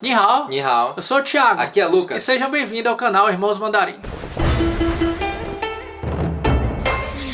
Ni hao, Ni hao. eu sou o Thiago. Aqui é E Lucas. sejam bem-vindos ao canal Irmãos Mandarim.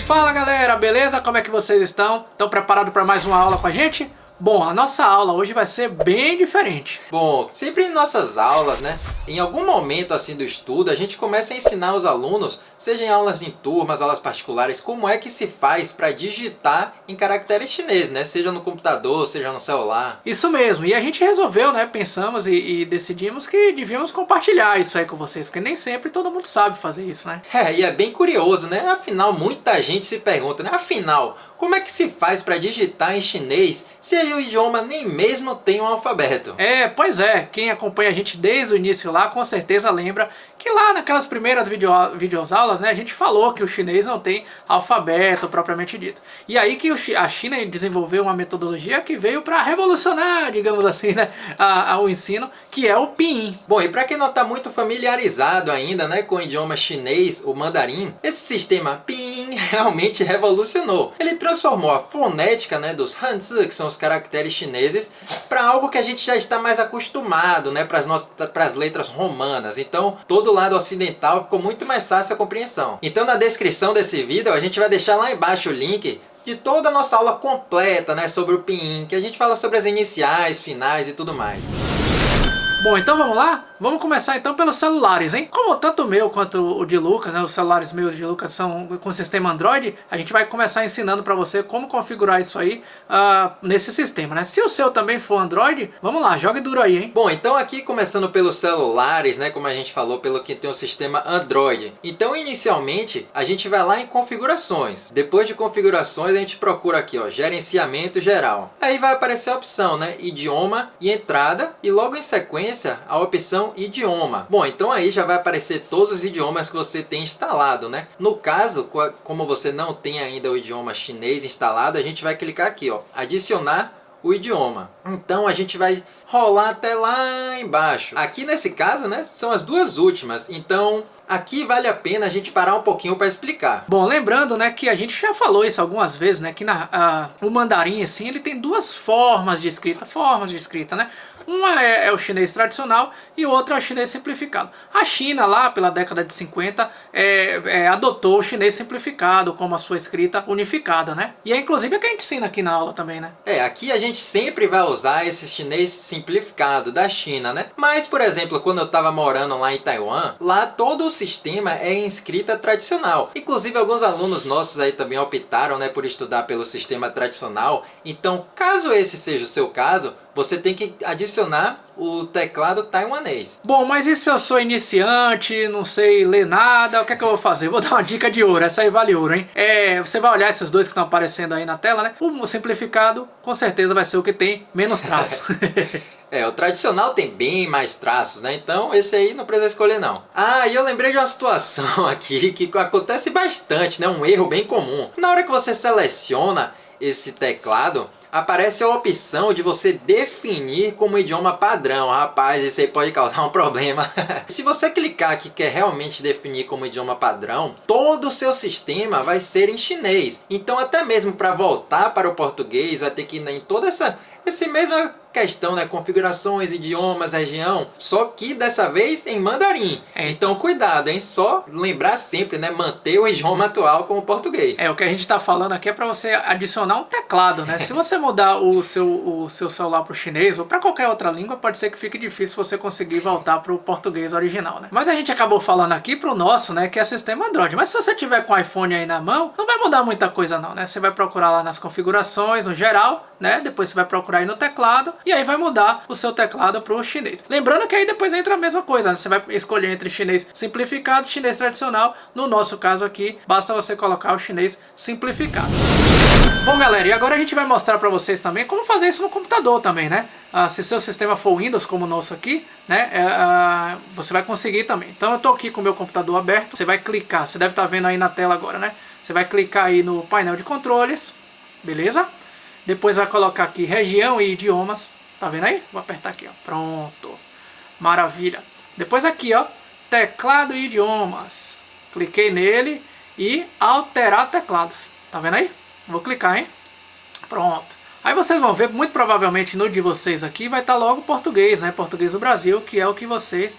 Fala galera, beleza? Como é que vocês estão? Estão preparados para mais uma aula com a gente? Bom, a nossa aula hoje vai ser bem diferente. Bom, sempre em nossas aulas, né? Em algum momento assim do estudo, a gente começa a ensinar os alunos, seja em aulas em turmas, aulas particulares, como é que se faz para digitar em caracteres chineses, né? Seja no computador, seja no celular. Isso mesmo, e a gente resolveu, né? Pensamos e decidimos que devíamos compartilhar isso aí com vocês, porque nem sempre todo mundo sabe fazer isso, né? E é bem curioso, né? Afinal, muita gente se pergunta, né? Afinal, como é que se faz para digitar em chinês se o idioma nem mesmo tem um alfabeto? Pois é, quem acompanha a gente desde o início lá, com certeza lembra que lá naquelas primeiras videoaulas, né, a gente falou que o chinês não tem alfabeto propriamente dito. E aí que a China desenvolveu uma metodologia que veio para revolucionar, digamos assim, né, o ensino, que é o Pinyin. Bom, e para quem não está muito familiarizado ainda, né, com o idioma chinês, o mandarim, esse sistema Pinyin realmente revolucionou. Ele transformou a fonética, né, dos Hanzi, que são os caracteres chineses, para algo que a gente já está mais acostumado, né, para as letras romanas. Então, todo o lado ocidental ficou muito mais fácil a compreensão. Então, na descrição desse vídeo, a gente vai deixar lá embaixo o link de toda a nossa aula completa, né, sobre o Pinyin, que a gente fala sobre as iniciais, finais e tudo mais. Bom, então vamos lá? Vamos começar então pelos celulares, hein? Como tanto o meu quanto o de Lucas, né, os celulares meus e de Lucas são com sistema Android, a gente vai começar ensinando para você como configurar isso aí nesse sistema, né? Se o seu também for Android, vamos lá, jogue duro aí, hein? Bom, então aqui começando pelos celulares, né, como a gente falou, pelo que tem o sistema Android. Então, inicialmente, a gente vai lá em configurações. Depois de configurações, a gente procura aqui, ó, gerenciamento geral. Aí vai aparecer a opção, né, idioma e entrada, e logo em sequência a opção idioma. Bom, então aí já vai aparecer todos os idiomas que você tem instalado, né? No caso, como você não tem ainda o idioma chinês instalado, a gente vai clicar aqui, ó, adicionar o idioma. Então a gente vai rolar até lá embaixo. Aqui nesse caso, né, são as duas últimas. Então aqui vale a pena a gente parar um pouquinho para explicar. Bom, lembrando, né, que a gente já falou isso algumas vezes, né, que o mandarim, assim, ele tem duas formas de escrita, né? Uma é o chinês tradicional e outra é o chinês simplificado. A China, lá pela década de 50, adotou o chinês simplificado como a sua escrita unificada, né? E é inclusive o que a gente ensina aqui na aula também, né? Aqui a gente sempre vai usar esse chinês simplificado da China, né? Mas, por exemplo, quando eu estava morando lá em Taiwan, lá todo o sistema é em escrita tradicional. Inclusive, alguns alunos nossos aí também optaram, né, por estudar pelo sistema tradicional. Então, caso esse seja o seu caso, você tem que adicionar o teclado taiwanês. Bom, mas e se eu sou iniciante, não sei ler nada, o que é que eu vou fazer? Vou dar uma dica de ouro, essa aí vale ouro, hein? Você vai olhar esses dois que estão aparecendo aí na tela, né? O simplificado, com certeza vai ser o que tem menos traço. O tradicional tem bem mais traços, né? Então esse aí não precisa escolher não. E eu lembrei de uma situação aqui que acontece bastante, né? Um erro bem comum. Na hora que você seleciona esse teclado, aparece a opção de você definir como idioma padrão. Rapaz, isso aí pode causar um problema. Se você clicar aqui que quer realmente definir como idioma padrão, todo o seu sistema vai ser em chinês. Então até mesmo para voltar para o português, vai ter que ir em toda essa mesma questão, né? Configurações, idiomas, região, só que dessa vez em mandarim. Então cuidado, hein? Só lembrar sempre, né? Manter o idioma atual como português. O que a gente está falando aqui é para você adicionar um teclado, né? Se você mudar o seu celular para o chinês ou para qualquer outra língua, pode ser que fique difícil você conseguir voltar para o português original, né? Mas a gente acabou falando aqui para o nosso, né? Que é sistema Android. Mas se você tiver com o iPhone aí na mão, não vai mudar muita coisa não, né? Você vai procurar lá nas configurações, no geral, né? Depois você vai procurar aí no teclado e aí vai mudar o seu teclado para o chinês. Lembrando que aí depois entra a mesma coisa, né? Você vai escolher entre chinês simplificado e chinês tradicional. No nosso caso aqui, basta você colocar o chinês simplificado. Bom, galera, e agora a gente vai mostrar para vocês também como fazer isso no computador também, né? Se seu sistema for Windows, como o nosso aqui, né? Você vai conseguir também. Então eu estou aqui com o meu computador aberto. Você vai clicar, você deve estar vendo aí na tela agora, né? Você vai clicar aí no painel de controles, beleza? Depois vai colocar aqui região e idiomas. Tá vendo aí? Vou apertar aqui, ó. Pronto. Maravilha. Depois aqui, ó. Teclado e idiomas. Cliquei nele e alterar teclados. Tá vendo aí? Vou clicar, hein? Pronto. Aí vocês vão ver, muito provavelmente no de vocês aqui vai estar logo português, né? Português do Brasil, que é o que vocês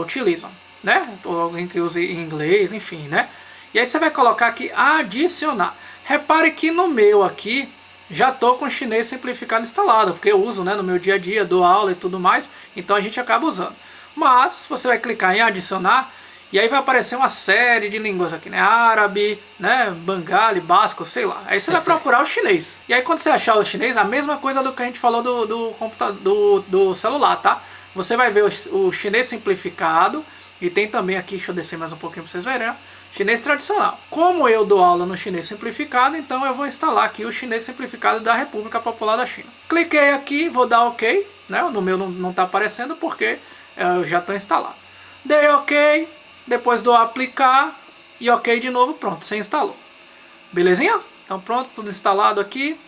utilizam, né? Ou alguém que use inglês, enfim, né? E aí você vai colocar aqui adicionar. Repare que no meu aqui já estou com o chinês simplificado instalado, porque eu uso, né, no meu dia a dia, dou aula e tudo mais, então a gente acaba usando. Mas você vai clicar em adicionar e aí vai aparecer uma série de línguas aqui, né? Árabe, né? Bengali, basco, sei lá. Aí você vai procurar o chinês. E aí quando você achar o chinês, a mesma coisa do que a gente falou do computador, do celular, tá? Você vai ver o chinês simplificado e tem também aqui, deixa eu descer mais um pouquinho para vocês verem, chinês tradicional. Como eu dou aula no chinês simplificado, então eu vou instalar aqui o chinês simplificado da República Popular da China. Cliquei aqui, vou dar OK, né? No meu não está aparecendo porque eu já estou instalado. Dei OK, depois dou aplicar e OK de novo, pronto, você instalou. Belezinha? Então pronto, tudo instalado aqui,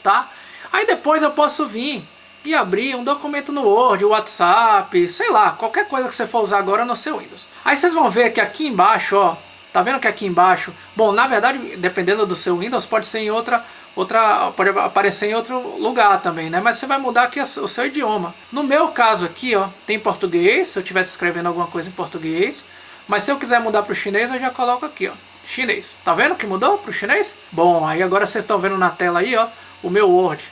tá? Aí depois eu posso vir e abrir um documento no Word, WhatsApp, sei lá, qualquer coisa que você for usar agora no seu Windows. Aí vocês vão ver que aqui embaixo, ó, tá vendo que aqui embaixo, bom, na verdade, dependendo do seu Windows, pode ser em pode aparecer em outro lugar também, né? Mas você vai mudar aqui o seu idioma. No meu caso aqui, ó, tem português, se eu estivesse escrevendo alguma coisa em português, mas se eu quiser mudar para o chinês, eu já coloco aqui, ó, chinês. Tá vendo que mudou para o chinês? Bom, aí agora vocês estão vendo na tela aí, ó, o meu Word.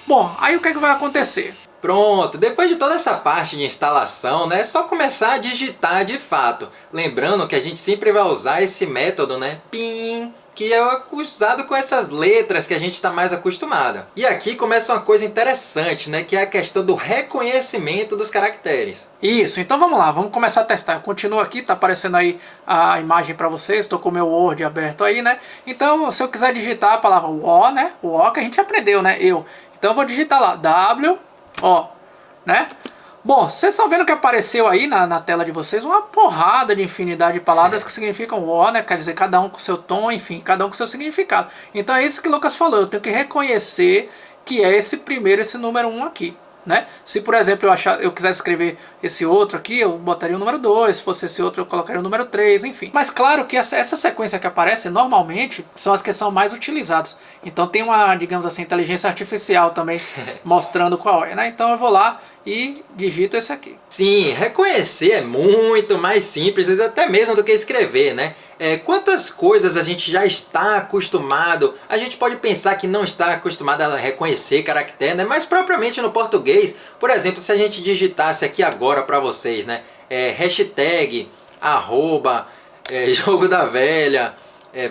Bom, aí o que é que vai acontecer? Pronto, depois de toda essa parte de instalação, né, é só começar a digitar de fato. Lembrando que a gente sempre vai usar esse método, né, PIN, que é usado com essas letras que a gente está mais acostumado. E aqui começa uma coisa interessante, né, que é a questão do reconhecimento dos caracteres. Isso, então vamos lá, vamos começar a testar. Eu continuo aqui, tá aparecendo aí a imagem para vocês, estou com o meu Word aberto aí, né. Então, se eu quiser digitar a palavra O, né, o O que a gente aprendeu, né, então eu vou digitar lá, W-O, né? Bom, vocês estão vendo que apareceu aí na tela de vocês uma porrada de infinidade de palavras que significam O, né? Quer dizer, cada um com seu tom, enfim, cada um com seu significado. Então é isso que o Lucas falou, eu tenho que reconhecer que é esse número 1 aqui. Né? Se, por exemplo, eu quiser escrever esse outro aqui, eu botaria o número 2, se fosse esse outro eu colocaria o número 3, enfim. Mas claro que essa sequência que aparece, normalmente, são as que são mais utilizadas. Então tem uma, digamos assim, inteligência artificial também mostrando qual é, né? Então eu vou lá e digito esse aqui. Sim, reconhecer é muito mais simples até mesmo do que escrever, né? Quantas coisas a gente já está acostumado, a gente pode pensar que não está acostumado a reconhecer caractere, né? Mas propriamente no português, por exemplo, se a gente digitasse aqui agora para vocês, né? Hashtag, arroba, jogo da velha,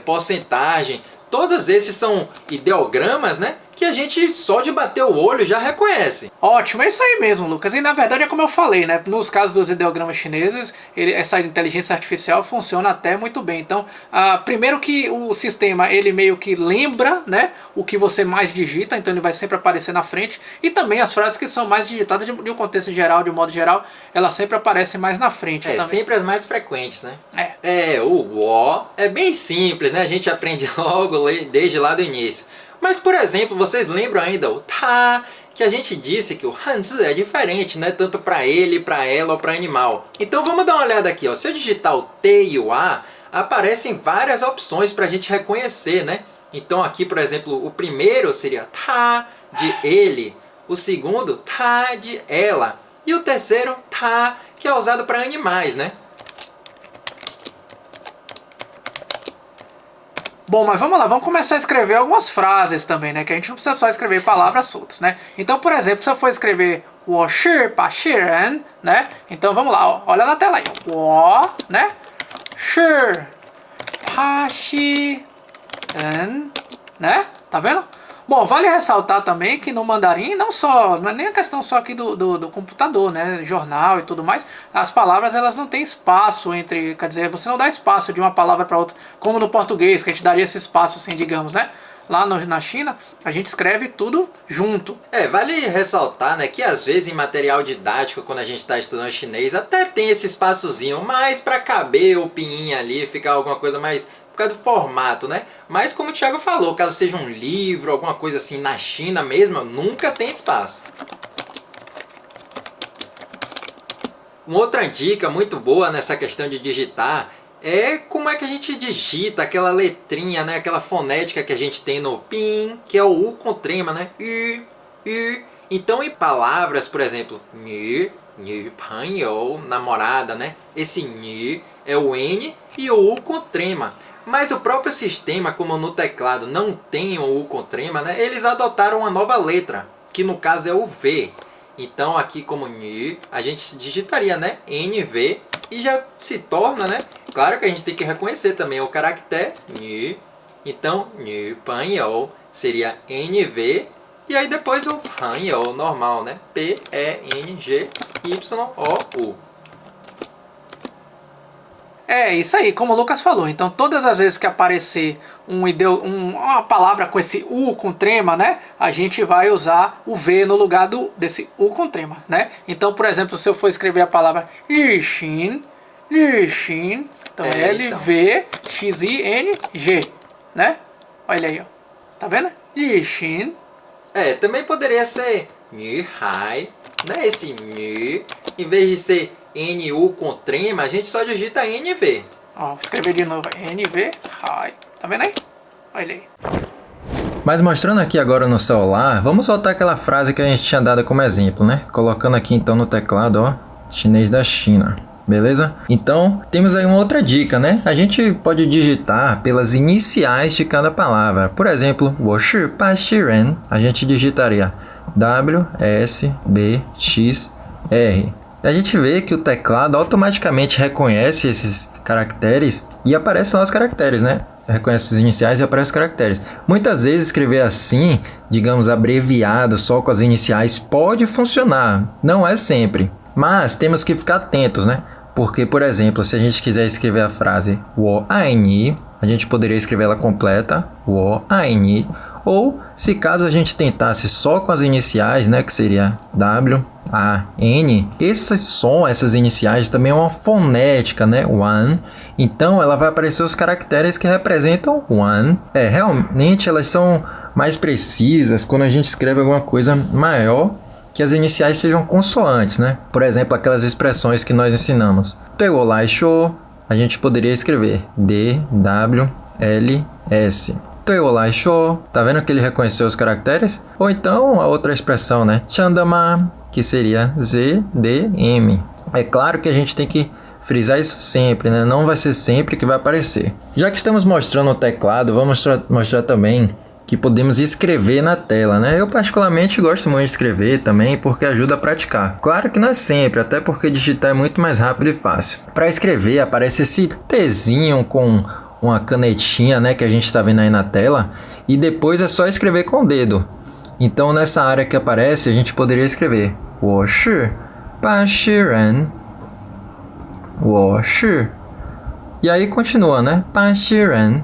porcentagem, todos esses são ideogramas, né? Que a gente só de bater o olho já reconhece. Ótimo, é isso aí mesmo, Lucas. E na verdade é como eu falei, né? Nos casos dos ideogramas chineses, essa inteligência artificial funciona até muito bem. Então, primeiro que o sistema, ele meio que lembra, né, o que você mais digita, então ele vai sempre aparecer na frente. E também as frases que são mais digitadas de um contexto geral, de um modo geral, elas sempre aparecem mais na frente. Também. Sempre as mais frequentes, né? O O é bem simples, né? A gente aprende logo desde lá do início. Mas, por exemplo, vocês lembram ainda o tá, que a gente disse que o Hanzi é diferente, né? Tanto para ele, para ela ou para animal. Então vamos dar uma olhada aqui, ó. Se eu digitar o T e o A, aparecem várias opções para a gente reconhecer, né? Então aqui, por exemplo, o primeiro seria tá de ele, o segundo tá de ela e o terceiro tá, que é usado para animais, né? Bom, mas vamos lá, vamos começar a escrever algumas frases também, né? Que a gente não precisa só escrever palavras soltas, né? Então, por exemplo, se eu for escrever 我是把戏人, né? Então vamos lá, ó, olha na tela aí. 我, né? 是把戏人, né? Tá vendo? Bom, vale ressaltar também que no mandarim, não é nem a questão só aqui do computador, né, jornal e tudo mais, as palavras elas não têm espaço entre, quer dizer, você não dá espaço de uma palavra para outra, como no português, que a gente daria esse espaço assim, digamos, né? Lá na China, a gente escreve tudo junto. Vale ressaltar, né, que às vezes em material didático, quando a gente está estudando chinês, até tem esse espaçozinho, mas para caber o pininho ali, ficar alguma coisa mais... por causa do formato, né? Mas como o Thiago falou, caso seja um livro, alguma coisa assim na China mesmo, nunca tem espaço. Uma outra dica muito boa nessa questão de digitar é como é que a gente digita aquela letrinha, né? Aquela fonética que a gente tem no PIN, que é o U com trema, né? Então, em palavras, por exemplo, panhou, namorada, né? Esse N é o N e o U com trema. Mas o próprio sistema, como no teclado não tem o U com trema, né? Eles adotaram uma nova letra, que no caso é o V. Então, aqui como N, a gente digitaria, né? NV e já se torna, né? Claro que a gente tem que reconhecer também o caractere N. Então, N panhou seria NV. E aí depois o panhou normal, né? P-E-N-G-Y-O-U. É isso aí, como o Lucas falou. Então, todas as vezes que aparecer uma palavra com esse U com trema, né? A gente vai usar o V no lugar desse U com trema, né? Então, por exemplo, se eu for escrever a palavra Lixin, então é L-V-X-I-N-G, né? Olha aí, ó. Tá vendo? Lixin. Também poderia ser Nihai, né? Esse Ni, em vez de ser NU com trema, a gente só digita NV. Ó, vou escrever de novo. NV, Hi. Tá vendo aí? Olha aí. Mas mostrando aqui agora no celular, vamos voltar àquela frase que a gente tinha dado como exemplo, né? Colocando aqui então no teclado, ó, chinês da China. Beleza? Então, temos aí uma outra dica, né? A gente pode digitar pelas iniciais de cada palavra. Por exemplo, 我是巴西人, a gente digitaria W, S, B, X, R. A gente vê que o teclado automaticamente reconhece esses caracteres e aparecem lá os caracteres, né? Reconhece os iniciais e aparecem os caracteres. Muitas vezes escrever assim, digamos abreviado, só com as iniciais, pode funcionar. Não é sempre. Mas temos que ficar atentos, né? Porque, por exemplo, se a gente quiser escrever a frase 我爱你, a gente poderia escrever ela completa, 我爱你. Ou, se caso a gente tentasse só com as iniciais, né, que seria W, A, N, esse som, essas iniciais também é uma fonética, né, one. Então, ela vai aparecer os caracteres que representam one. Realmente elas são mais precisas quando a gente escreve alguma coisa maior que as iniciais sejam consoantes, né? Por exemplo, aquelas expressões que nós ensinamos. Show, a gente poderia escrever D, W, L, S. Show, tá vendo que ele reconheceu os caracteres? Ou então a outra expressão, né? Chandama, que seria Z, D, M. É claro que a gente tem que frisar isso sempre, né? Não vai ser sempre que vai aparecer. Já que estamos mostrando o teclado, vamos mostrar também que podemos escrever na tela, né? Eu particularmente gosto muito de escrever também porque ajuda a praticar. Claro que não é sempre, até porque digitar é muito mais rápido e fácil. Para escrever aparece esse Tzinho com uma canetinha, né, que a gente está vendo aí na tela, e depois é só escrever com o dedo. Então nessa área que aparece a gente poderia escrever 我是巴西人 我是 e aí continua, né? 巴西人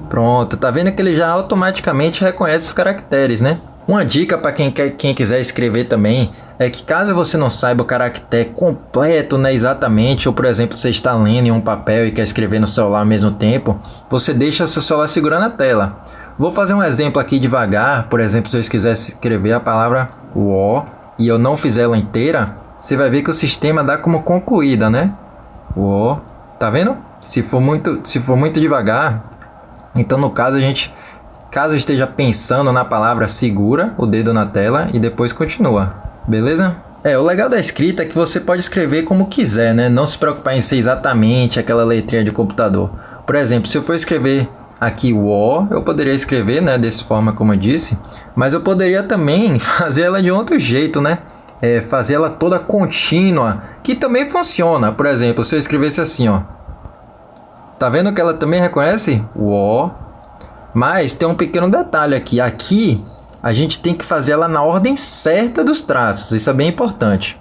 Pronto, tá vendo que ele já automaticamente reconhece os caracteres, né? Uma dica para quem quiser escrever também é que caso você não saiba o caractere completo, né, exatamente, ou por exemplo você está lendo em um papel e quer escrever no celular ao mesmo tempo, você deixa o seu celular segurando a tela. Vou fazer um exemplo aqui devagar. Por exemplo, se eu quisesse escrever a palavra wo e eu não fizer ela inteira, você vai ver que o sistema dá como concluída, né? Wo, tá vendo? Se for muito devagar, então no caso caso esteja pensando na palavra, segura o dedo na tela e depois continua, beleza? O legal da escrita é que você pode escrever como quiser, né? Não se preocupar em ser exatamente aquela letrinha de computador. Por exemplo, se eu for escrever aqui wo, eu poderia escrever, né, dessa forma como eu disse, mas eu poderia também fazer ela de outro jeito, né? Fazer ela toda contínua, que também funciona. Por exemplo, se eu escrevesse assim, ó, tá vendo que ela também reconhece wo? Mas tem um pequeno detalhe aqui. Aqui a gente tem que fazer ela na ordem certa dos traços. Isso é bem importante.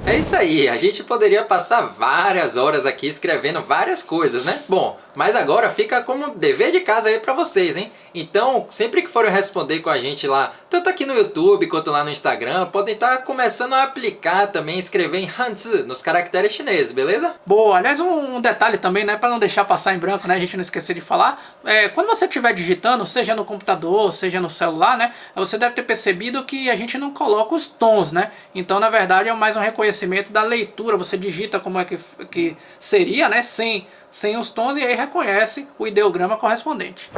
É isso aí. A gente poderia passar várias horas aqui escrevendo várias coisas, né? Bom, Mas agora fica como dever de casa aí pra vocês, hein? Então, sempre que forem responder com a gente lá, tanto aqui no YouTube quanto lá no Instagram, podem estar começando a aplicar também, escrever em Hanzi, nos caracteres chineses, beleza? Boa, aliás, um detalhe também, né, para não deixar passar em branco, né, a gente não esquecer de falar, quando você estiver digitando, seja no computador, seja no celular, né, você deve ter percebido que a gente não coloca os tons, né, então na verdade é mais um reconhecimento da leitura, você digita como é que seria, né, sem os tons e aí reconhece o ideograma correspondente.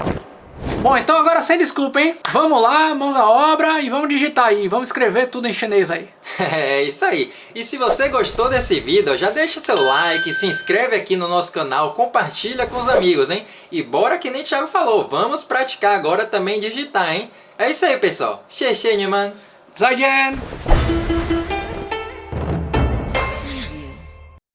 Bom, então agora sem desculpa, hein? Vamos lá, mãos à obra e vamos digitar aí, vamos escrever tudo em chinês aí. É isso aí. E se você gostou desse vídeo, já deixa o seu like, se inscreve aqui no nosso canal, compartilha com os amigos, hein? E bora que nem o Thiago falou, vamos praticar agora também digitar, hein? É isso aí, pessoal. 谢谢你们. 再见!